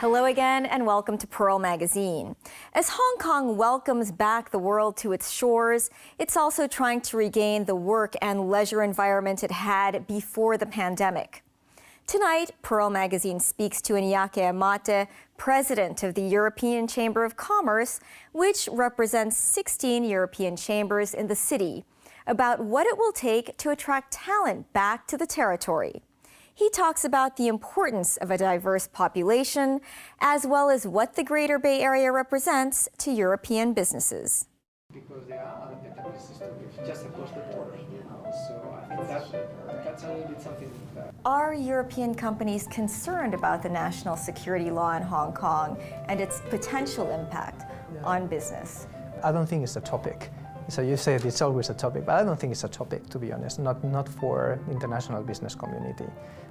Hello again and welcome to Pearl Magazine. As Hong Kong welcomes back the world to its shores, it's also trying to regain the work and leisure environment it had before the pandemic. Tonight, Pearl Magazine speaks to Iñaki Amate, president of the European Chamber of Commerce, which represents 16 European chambers in the city, about what it will take to attract talent back to the territory. He talks about the importance of a diverse population, as well as what the Greater Bay Area represents to European businesses. Because there are other better places to live just across the border. So I think that's a little bit something that... Are European companies concerned about the national security law in Hong Kong and its potential impact on business? I don't think it's a topic. So you said it's always a topic, but I don't think it's a topic, to be honest, not for international business community.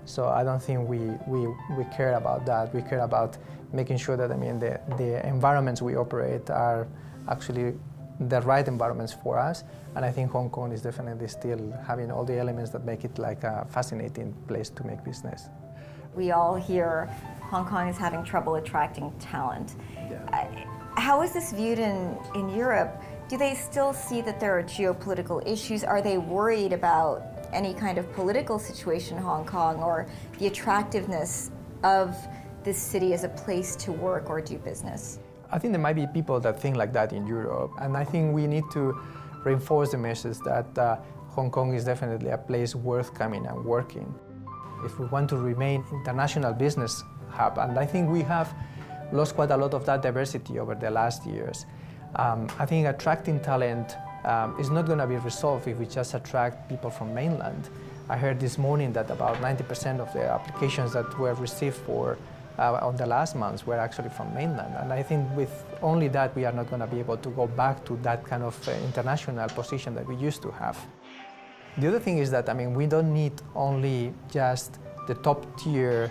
So I don't think we care about that. We care about making sure that, the environments we operate are actually the right environments for us. And I think Hong Kong is definitely still having all the elements that make it like a fascinating place to make business. We all hear Hong Kong is having trouble attracting talent. Yeah. How is this viewed in Europe? Do they still see that there are geopolitical issues? Are they worried about any kind of political situation in Hong Kong or the attractiveness of this city as a place to work or do business? I think there might be people that think like that in Europe, and I think we need to reinforce the message that Hong Kong is definitely a place worth coming and working. If we want to remain international business hub, and I think we have lost quite a lot of that diversity over the last years. I think attracting talent is not going to be resolved if we just attract people from mainland. I heard this morning that about 90% of the applications that were received for on the last months were actually from mainland. And I think with only that, we are not going to be able to go back to that kind of international position that we used to have. The other thing is that, we don't need only just the top tier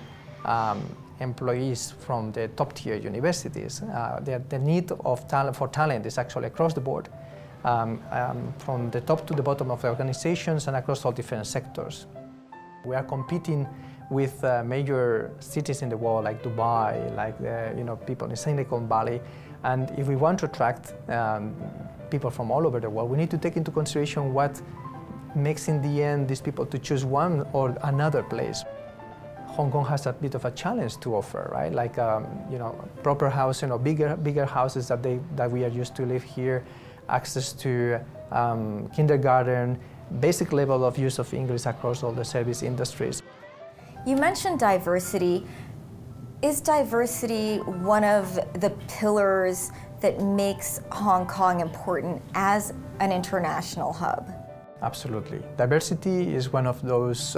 employees from the top-tier universities. The need of for talent is actually across the board, from the top to the bottom of the organizations and across all different sectors. We are competing with major cities in the world like Dubai, like people in Silicon Valley, and if we want to attract people from all over the world, we need to take into consideration what makes in the end these people to choose one or another place. Hong Kong has a bit of a challenge to offer, right? Like, proper housing or bigger houses that we are used to live here, access to kindergarten, basic level of use of English across all the service industries. You mentioned diversity. Is diversity one of the pillars that makes Hong Kong important as an international hub? Absolutely. Diversity is one of those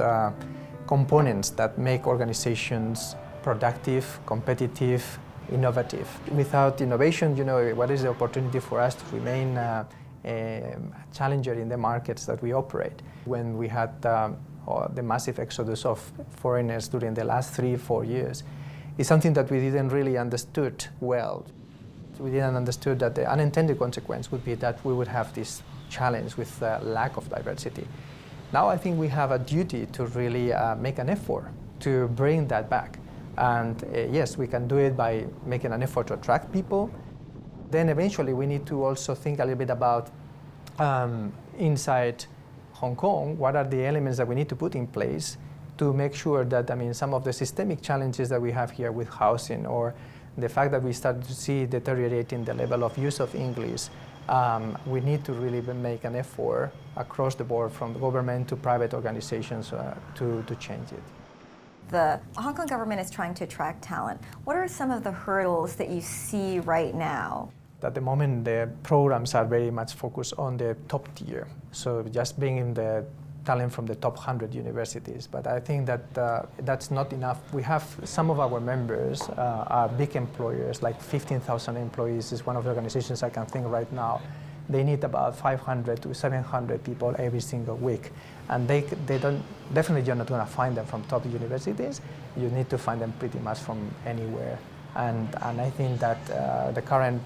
components that make organizations productive, competitive, innovative. Without innovation, what is the opportunity for us to remain a challenger in the markets that we operate? When we had the massive exodus of foreigners during the last 3-4 years, it's something that we didn't really understood well. We didn't understood that the unintended consequence would be that we would have this challenge with lack of diversity. Now I think we have a duty to really make an effort to bring that back. And yes, we can do it by making an effort to attract people. Then eventually we need to also think a little bit about inside Hong Kong, what are the elements that we need to put in place to make sure that, some of the systemic challenges that we have here with housing or the fact that we start to see deteriorating the level of use of English, we need to really make an effort across the board from the government to private organizations to change it. The Hong Kong government is trying to attract talent. What are some of the hurdles that you see right now? At the moment, the programs are very much focused on the top tier. So just bringing the talent from the top 100 universities. But I think that that's not enough. We have some of our members are big employers, like 15,000 employees is one of the organizations I can think right now. They need about 500 to 700 people every single week. And they definitely you're not going to find them from top universities. You need to find them pretty much from anywhere. And I think that the current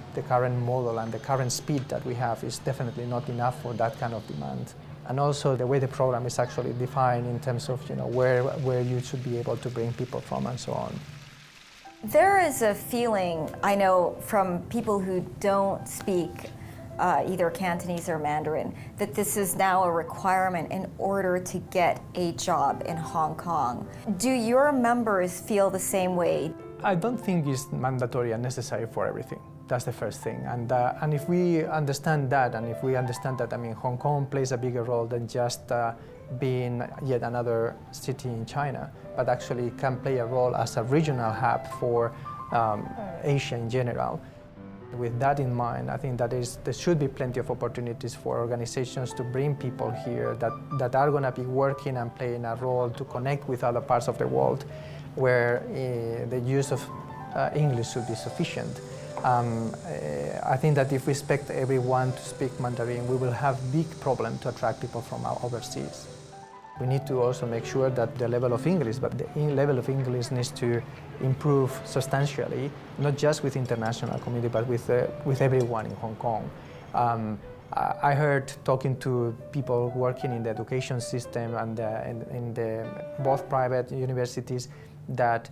model and the current speed that we have is definitely not enough for that kind of demand. And also the way the program is actually defined in terms of where you should be able to bring people from and so on. There is a feeling, I know from people who don't speak either Cantonese or Mandarin, that this is now a requirement in order to get a job in Hong Kong. Do your members feel the same way? I don't think it's mandatory and necessary for everything. That's the first thing. And if we understand that, and if we understand that, I mean, Hong Kong plays a bigger role than just being yet another city in China, but actually can play a role as a regional hub for Asia in general. With that in mind, I think there should be plenty of opportunities for organizations to bring people here that are going to be working and playing a role to connect with other parts of the world where the use of English should be sufficient. I think that if we expect everyone to speak Mandarin, we will have big problem to attract people from overseas. We need to also make sure that the level of English, but the level of English needs to improve substantially, not just with international community, but with everyone in Hong Kong. I heard talking to people working in the education system and in the both private universities that,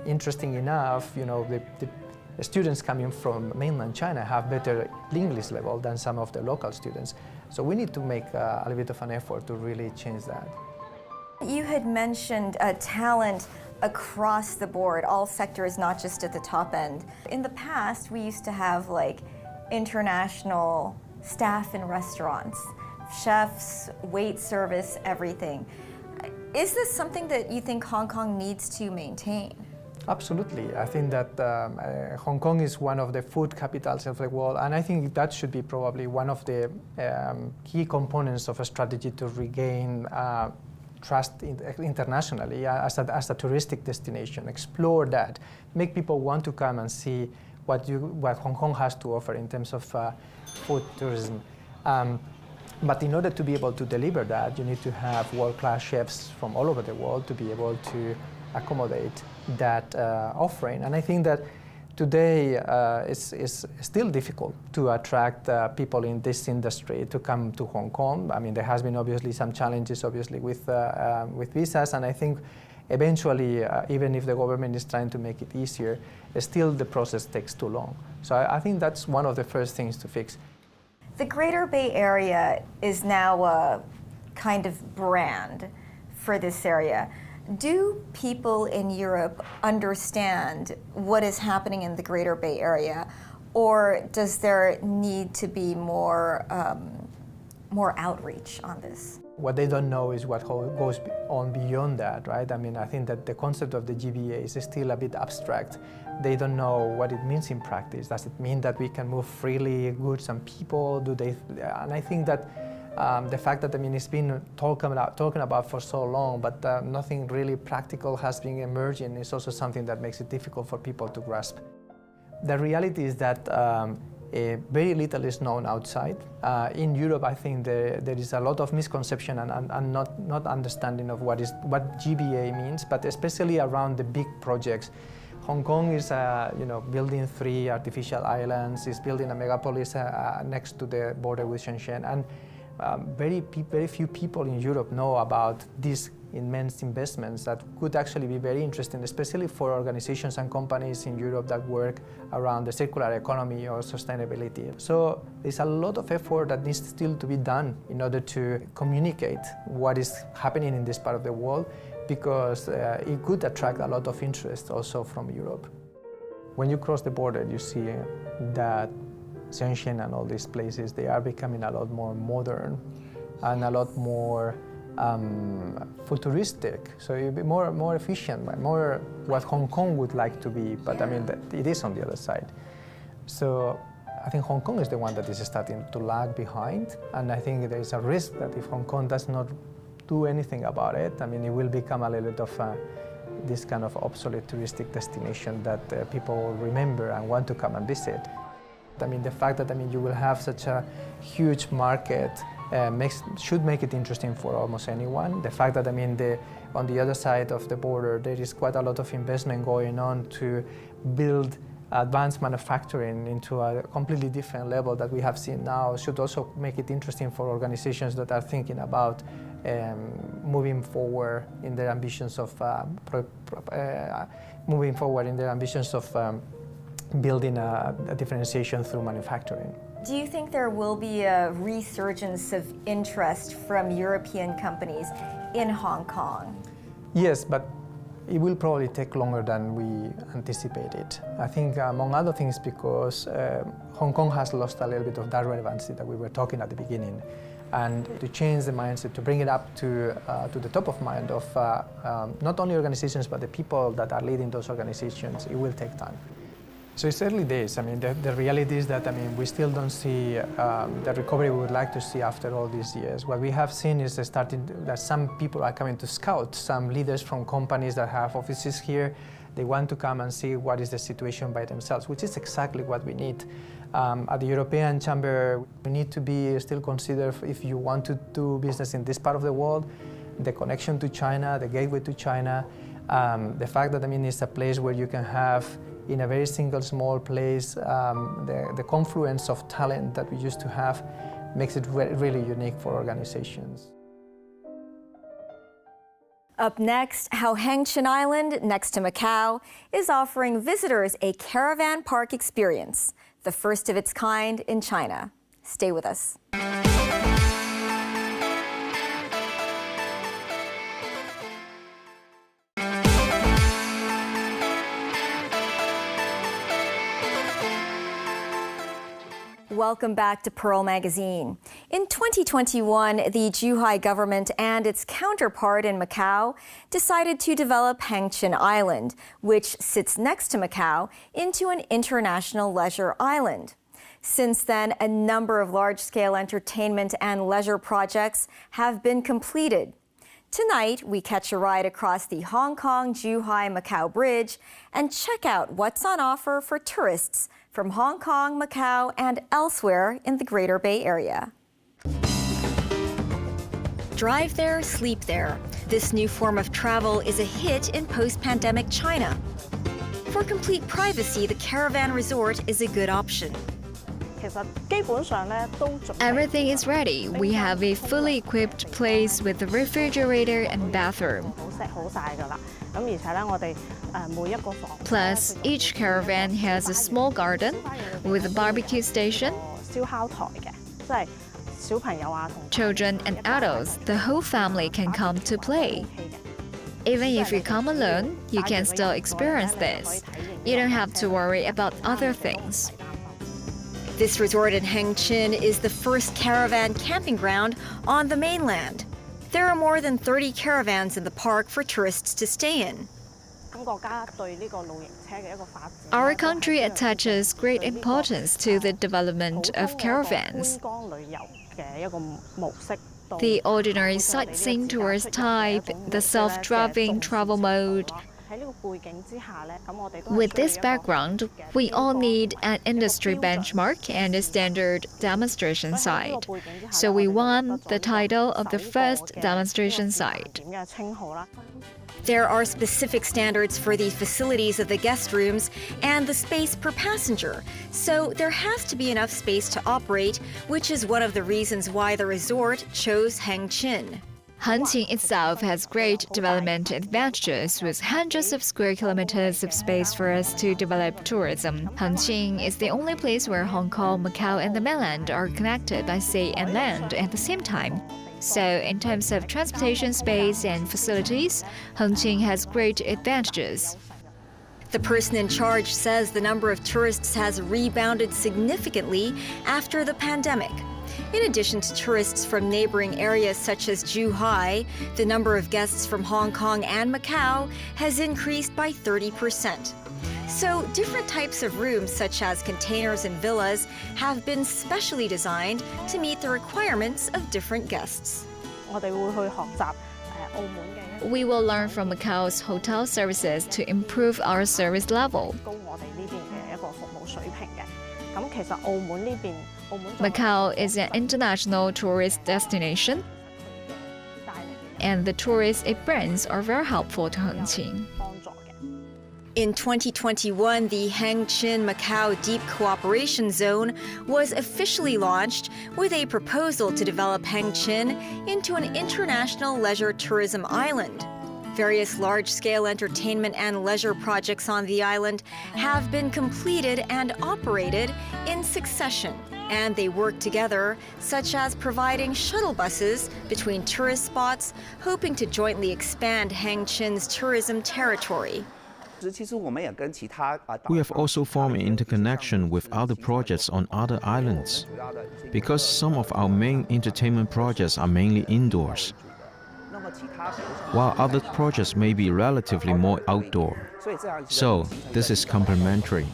interesting enough, you know, the students coming from mainland China have better English level than some of the local students. So we need to make a little bit of an effort to really change that. You had mentioned talent across the board, all sectors, not just at the top end. In the past, we used to have like international staff in restaurants, chefs, wait service, everything. Is this something that you think Hong Kong needs to maintain? Absolutely. I think that Hong Kong is one of the food capitals of the world, and I think that should be probably one of the key components of a strategy to regain trust internationally as a touristic destination. Explore that, make people want to come and see what Hong Kong has to offer in terms of food tourism. But in order to be able to deliver that, you need to have world-class chefs from all over the world to be able to accommodate that offering. And I think that today it's still difficult to attract people in this industry to come to Hong Kong. I mean, there has been obviously some challenges, obviously, with visas, and I think eventually, even if the government is trying to make it easier, still the process takes too long. So I think that's one of the first things to fix. The Greater Bay Area is now a kind of brand for this area. Do people in Europe understand what is happening in the Greater Bay Area, or does there need to be more outreach on this? What they don't know is what goes on beyond that, right? I mean, I think that the concept of the GBA is still a bit abstract. They don't know what it means in practice. Does it mean that we can move freely goods and people? And I think that the fact that, I mean, it's been talking about for so long, but nothing really practical has been emerging is also something that makes it difficult for people to grasp. The reality is that very little is known outside. In Europe, I think there is a lot of misconception and not understanding of what GBA means, but especially around the big projects. Hong Kong is building 3 artificial islands, is building a megapolis next to the border with Shenzhen, and very few people in Europe know about these immense investments that could actually be very interesting, especially for organizations and companies in Europe that work around the circular economy or sustainability. So there's a lot of effort that needs still to be done in order to communicate what is happening in this part of the world, because it could attract a lot of interest also from Europe. When you cross the border, you see that Shenzhen and all these places, they are becoming a lot more modern and a lot more futuristic, so it'll be more efficient, more what Hong Kong would like to be, but I mean, it is on the other side. So I think Hong Kong is the one that is starting to lag behind, and I think there is a risk that if Hong Kong does not do anything about it, I mean, it will become a little bit of this kind of obsolete touristic destination that people will remember and want to come and visit. I mean, the fact that, I mean, you will have such a huge market should make it interesting for almost anyone. The fact that, I mean, on the other side of the border, there is quite a lot of investment going on to build advanced manufacturing into a completely different level that we have seen now should also make it interesting for organizations that are thinking about moving forward in their ambitions of building a differentiation through manufacturing. Do you think there will be a resurgence of interest from European companies in Hong Kong? Yes, but it will probably take longer than we anticipated. I think, among other things, because Hong Kong has lost a little bit of that relevancy that we were talking at the beginning. And to change the mindset, to bring it up to the top of mind of not only organizations, but the people that are leading those organizations, it will take time. So it's early days. I mean, the reality is that, we still don't see the recovery we would like to see after all these years. What we have seen is that some people are coming to scout, some leaders from companies that have offices here. They want to come and see what is the situation by themselves, which is exactly what we need. At the European Chamber, we need to be still considered, if you want to do business in this part of the world, the connection to China, the gateway to China, the fact that, it's a place where you can have, in a very single small place, the confluence of talent that we used to have makes it really unique for organizations. Up next, how HengQin Island, next to Macau, is offering visitors a caravan park experience, the first of its kind in China. Stay with us. Welcome back to Pearl Magazine. In 2021, the Zhuhai government and its counterpart in Macau decided to develop HengQin Island, which sits next to Macau, into an international leisure island. Since then, a number of large-scale entertainment and leisure projects have been completed. Tonight, we catch a ride across the Hong Kong-Zhuhai-Macau Bridge and check out what's on offer for tourists from Hong Kong, Macau, and elsewhere in the Greater Bay Area. Drive there, sleep there. This new form of travel is a hit in post-pandemic China. For complete privacy, the caravan resort is a good option. Everything is ready. We have a fully equipped place with a refrigerator and bathroom. Plus, each caravan has a small garden with a barbecue station. Children and adults, the whole family can come to play. Even if you come alone, you can still experience this. You don't have to worry about other things. This resort in HengQin is the first caravan camping ground on the mainland. There are more than 30 caravans in the park for tourists to stay in. Our country attaches great importance to the development of caravans. The ordinary sightseeing tourist type, the self-driving travel mode. With this background, we all need an industry benchmark and a standard demonstration site. So we won the title of the first demonstration site. There are specific standards for the facilities of the guest rooms and the space per passenger, so there has to be enough space to operate, which is one of the reasons why the resort chose HengQin. HengQin itself has great development advantages with hundreds of square kilometers of space for us to develop tourism. HengQin is the only place where Hong Kong, Macau, and the mainland are connected by sea and land at the same time. So, in terms of transportation space and facilities, HengQin has great advantages. The person in charge says the number of tourists has rebounded significantly after the pandemic. In addition to tourists from neighboring areas such as Zhuhai, the number of guests from Hong Kong and Macau has increased by 30%. So different types of rooms, such as containers and villas, have been specially designed to meet the requirements of different guests. We will learn from Macau's hotel services to improve our service level. Macau is an international tourist destination, and the tourists it brings are very helpful to HengQin. In 2021, the HengQin-Macau Deep Cooperation Zone was officially launched with a proposal to develop HengQin into an international leisure tourism island. Various large-scale entertainment and leisure projects on the island have been completed and operated in succession, and they work together, such as providing shuttle buses between tourist spots, hoping to jointly expand HengQin's tourism territory. We have also formed an interconnection with other projects on other islands, because some of our main entertainment projects are mainly indoors, while other projects may be relatively more outdoor. So, this is complementary.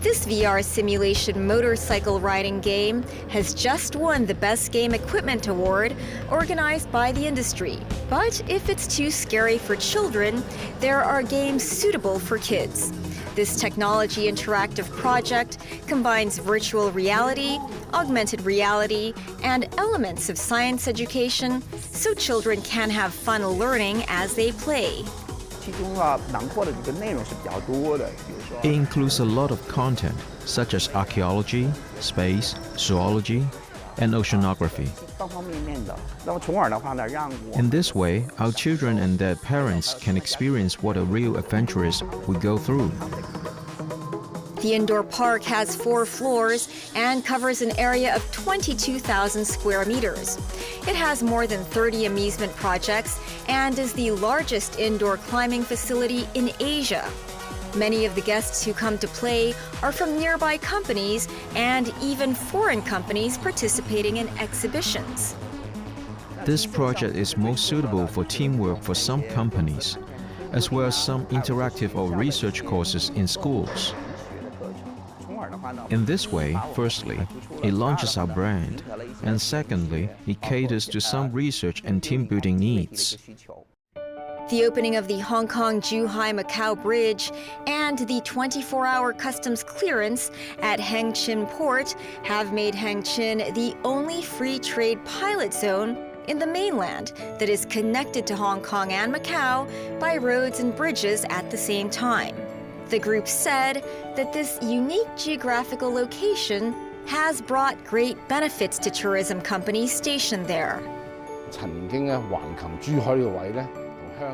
This VR simulation motorcycle riding game has just won the Best Game Equipment Award organized by the industry. But if it's too scary for children, there are games suitable for kids. This technology interactive project combines virtual reality, augmented reality, and elements of science education so children can have fun learning as they play. It includes a lot of content, such as archaeology, space, zoology, and oceanography. In this way, our children and their parents can experience what a real adventurist would go through. The indoor park has 4 floors and covers an area of 22,000 square meters. It has more than 30 amusement projects and is the largest indoor climbing facility in Asia. Many of the guests who come to play are from nearby companies and even foreign companies participating in exhibitions. This project is most suitable for teamwork for some companies, as well as some interactive or research courses in schools. In this way, firstly, it launches our brand, and secondly, it caters to some research and team-building needs. The opening of the Hong Kong-Zhuhai-Macau Bridge and the 24-hour customs clearance at HengQin Port have made HengQin the only free trade pilot zone in the mainland that is connected to Hong Kong and Macau by roads and bridges at the same time. The group said that this unique geographical location has brought great benefits to tourism companies stationed there.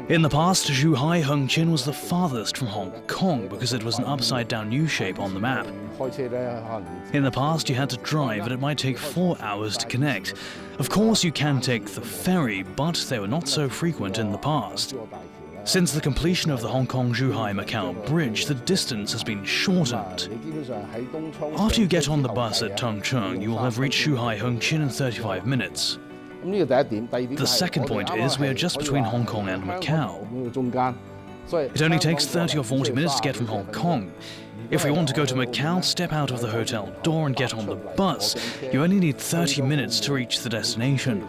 In the past, Zhuhai HengQin was the farthest from Hong Kong because it was an upside-down U shape on the map. In the past, you had to drive and it might take 4 hours to connect. Of course, you can take the ferry, but they were not so frequent in the past. Since the completion of the Hong Kong-Zhuhai-Macau Bridge, the distance has been shortened. After you get on the bus at Tongcheng, you will have reached Zhuhai HengQin in 35 minutes. The second point is we are just between Hong Kong and Macau. It only takes 30 or 40 minutes to get from Hong Kong. If we want to go to Macau, step out of the hotel door and get on the bus. You only need 30 minutes to reach the destination.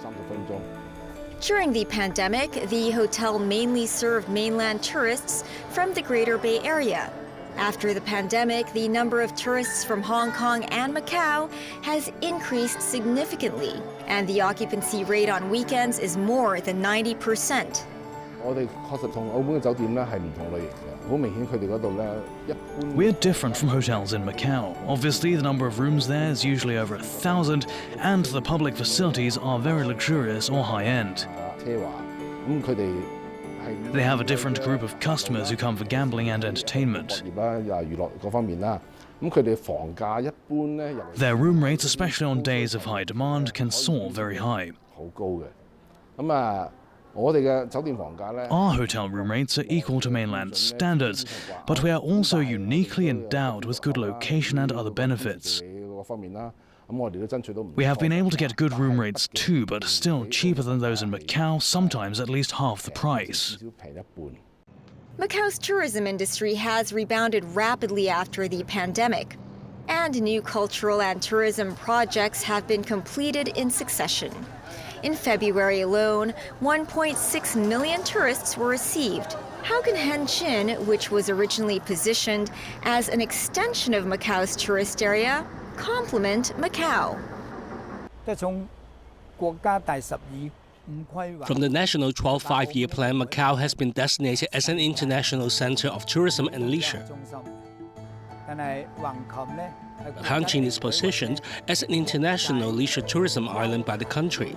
During the pandemic, the hotel mainly served mainland tourists from the Greater Bay Area. After the pandemic, the number of tourists from Hong Kong and Macau has increased significantly, and the occupancy rate on weekends is more than 90%. We're different from hotels in Macau. Obviously, the number of rooms there is usually over 1,000, and the public facilities are very luxurious or high-end. They have a different group of customers who come for gambling and entertainment. Their room rates, especially on days of high demand, can soar very high. Our hotel room rates are equal to mainland standards, but we are also uniquely endowed with good location and other benefits. We have been able to get good room rates too, but still cheaper than those in Macau, sometimes at least half the price. Macau's tourism industry has rebounded rapidly after the pandemic, and new cultural and tourism projects have been completed in succession. In February alone, 1.6 million tourists were received. How can HengQin, which was originally positioned as an extension of Macau's tourist area, complement Macau? From the National 12 Five-Year Plan, Macau has been designated as an international center of tourism and leisure. HengQin is positioned as an international leisure tourism island by the country.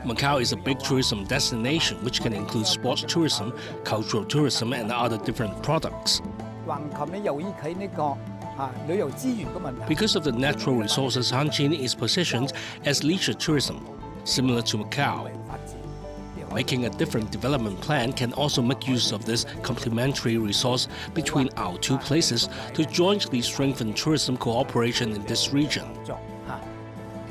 Macau is a big tourism destination which can include sports tourism, cultural tourism and other different products. Because of the natural resources, HengQin is positioned as leisure tourism, similar to Macau. Making a different development plan can also make use of this complementary resource between our two places to jointly strengthen tourism cooperation in this region.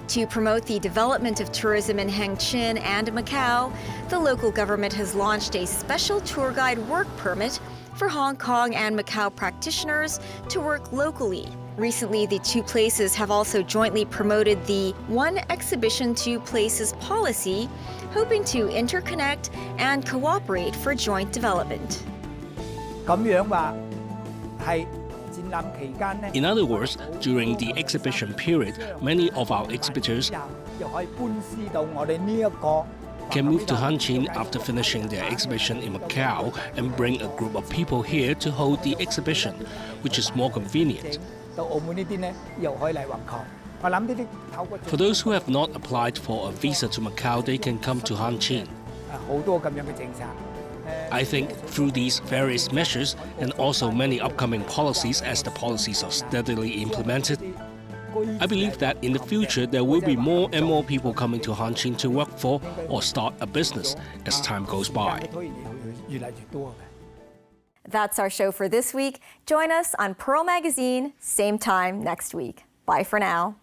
To promote the development of tourism in HengQin and Macau, the local government has launched a special tour guide work permit for Hong Kong and Macau practitioners to work locally. Recently, the two places have also jointly promoted the One Exhibition, Two Places policy, hoping to interconnect and cooperate for joint development. In other words, during the exhibition period, many of our exhibitors can move to HengQin after finishing their exhibition in Macau and bring a group of people here to hold the exhibition, which is more convenient. For those who have not applied for a visa to Macau, they can come to HengQin. I think through these various measures and also many upcoming policies as the policies are steadily implemented, I believe that in the future there will be more and more people coming to HengQin to work for or start a business as time goes by. That's our show for this week. Join us on Pearl Magazine, same time next week. Bye for now.